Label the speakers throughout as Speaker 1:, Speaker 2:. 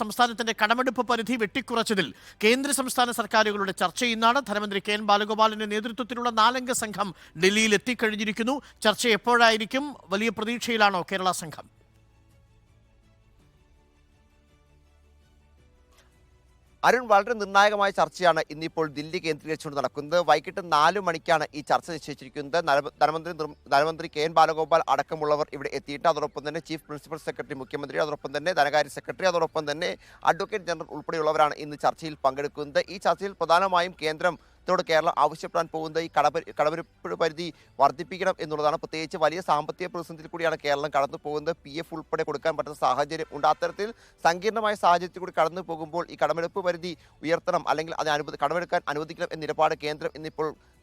Speaker 1: സംസ്ഥാനത്തിന്റെ കടമെടുപ്പ് പരിധി വെട്ടിക്കുറച്ചതിൽ കേന്ദ്ര സംസ്ഥാന സർക്കാരുകളുടെ ചർച്ച ഇന്നാണ്. ധനമന്ത്രി കെ എൻ ബാലഗോപാലിന്റെ നേതൃത്വത്തിലുള്ള 4-അംഗ സംഘം ഡൽഹിയിൽ എത്തിക്കഴിഞ്ഞിരിക്കുന്നു. ചർച്ച എപ്പോഴായിരിക്കും? വലിയ പ്രതീക്ഷയിലാണോ കേരള സംഘം?
Speaker 2: അരുൺ, വളരെ നിർണായകമായ ചർച്ചയാണ് ഇന്നിപ്പോൾ ദില്ലി കേന്ദ്രീകരിച്ചുകൊണ്ട് നടക്കുന്നത്. വൈകിട്ട് 4 മണിക്കാണ് ഈ ചർച്ച നിശ്ചയിച്ചിരിക്കുന്നത്. ധനമന്ത്രി കെ എൻ ബാലഗോപാൽ അടക്കമുള്ളവർ ഇവിടെ എത്തിയിട്ട് അതോടൊപ്പം തന്നെ ചീഫ് പ്രിൻസിപ്പൽ സെക്രട്ടറി മുഖ്യമന്ത്രി, അതോടൊപ്പം തന്നെ ധനകാര്യ സെക്രട്ടറി, അതോടൊപ്പം തന്നെ അഡ്വക്കേറ്റ് ജനറൽ ഉൾപ്പെടെയുള്ളവരാണ് ഇന്ന് ചർച്ചയിൽ പങ്കെടുക്കുന്നത്. ഈ ചർച്ചയിൽ പ്രധാനമായും കേന്ദ്രത്തോട് കേരളം ആവശ്യപ്പെടാൻ പോകുന്നത് ഈ കടമെടുപ്പ് പരിധി വർദ്ധിപ്പിക്കണം എന്നുള്ളതാണ്. പ്രത്യേകിച്ച് വലിയ സാമ്പത്തിക പ്രതിസന്ധിയിൽ കൂടിയാണ് കേരളം കടന്നു പോകുന്നത്. PF ഉൾപ്പെടെ കൊടുക്കാൻ പറ്റുന്ന സാഹചര്യം ഉണ്ട്. അത്തരത്തിൽ സങ്കീർണമായ സാഹചര്യത്തിൽ കൂടി കടന്നു പോകുമ്പോൾ ഈ കടമെടുപ്പ് പരിധി ഉയർത്തണം, അല്ലെങ്കിൽ അതിന് കടമെടുക്കാൻ അനുവദിക്കണം എന്ന നിലപാട്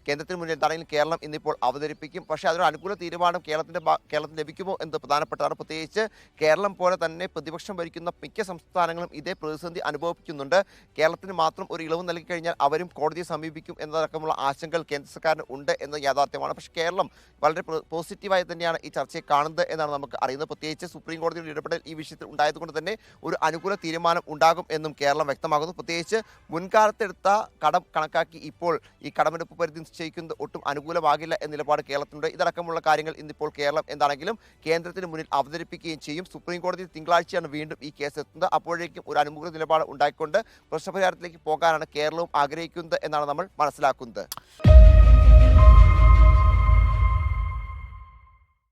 Speaker 2: കേന്ദ്രത്തിന് മുന്നിൽ എന്താണെങ്കിലും കേരളം ഇന്നിപ്പോൾ അവതരിപ്പിക്കും. പക്ഷേ അതിനൊരു അനുകൂല തീരുമാനം കേരളത്തിന് ലഭിക്കുമോ എന്നത് പ്രധാനപ്പെട്ടതാണ്. പ്രത്യേകിച്ച് കേരളം പോലെ തന്നെ പ്രതിപക്ഷം ഭരിക്കുന്ന മിക്ക സംസ്ഥാനങ്ങളും ഇതേ പ്രതിസന്ധി അനുഭവിക്കുന്നുണ്ട്. കേരളത്തിന് മാത്രം ഒരു ഇളവ് നൽകി കഴിഞ്ഞാൽ അവരും കോടതിയെ സമീപിക്കും എന്നതടക്കമുള്ള ആശങ്കകൾ കേന്ദ്ര സർക്കാരിന് ഉണ്ട് എന്നത് യാഥാർത്ഥ്യമാണ്. പക്ഷേ കേരളം വളരെ പോസിറ്റീവായി തന്നെയാണ് ഈ ചർച്ചയെ കാണുന്നത് എന്നാണ് നമുക്ക് അറിയുന്നത്. പ്രത്യേകിച്ച് സുപ്രീം കോടതിയുടെ ഇടപെടൽ ഈ വിഷയത്തിൽ ഉണ്ടായതുകൊണ്ട് തന്നെ ഒരു അനുകൂല തീരുമാനം ഉണ്ടാകും എന്നും കേരളം വ്യക്തമാകുന്നു. പ്രത്യേകിച്ച് മുൻകാലത്തെടുത്ത കടം കണക്കാക്കി ഇപ്പോൾ ഈ കടമെടുപ്പ് പരിധി നിശ്ചയിക്കുന്നത് ഒട്ടും അനുകൂലമാകില്ല എന്ന നിലപാട് കേരളത്തിനുണ്ട്. ഇതടക്കമുള്ള കാര്യങ്ങൾ ഇന്നിപ്പോൾ കേരളം എന്താണെങ്കിലും കേന്ദ്രത്തിന് മുന്നിൽ അവതരിപ്പിക്കുകയും ചെയ്യും. സുപ്രീം കോടതി തിങ്കളാഴ്ചയാണ് വീണ്ടും ഈ കേസ് എത്തുന്നത്. അപ്പോഴേക്കും ഒരു അനുകൂല നിലപാട് ഉണ്ടായിക്കൊണ്ട് പ്രശ്നപരിഹാരത്തിലേക്ക് പോകാനാണ് കേരളവും ആഗ്രഹിക്കുന്നത് എന്നാണ് നമ്മൾ മനസ്സിലാക്കുന്നത്.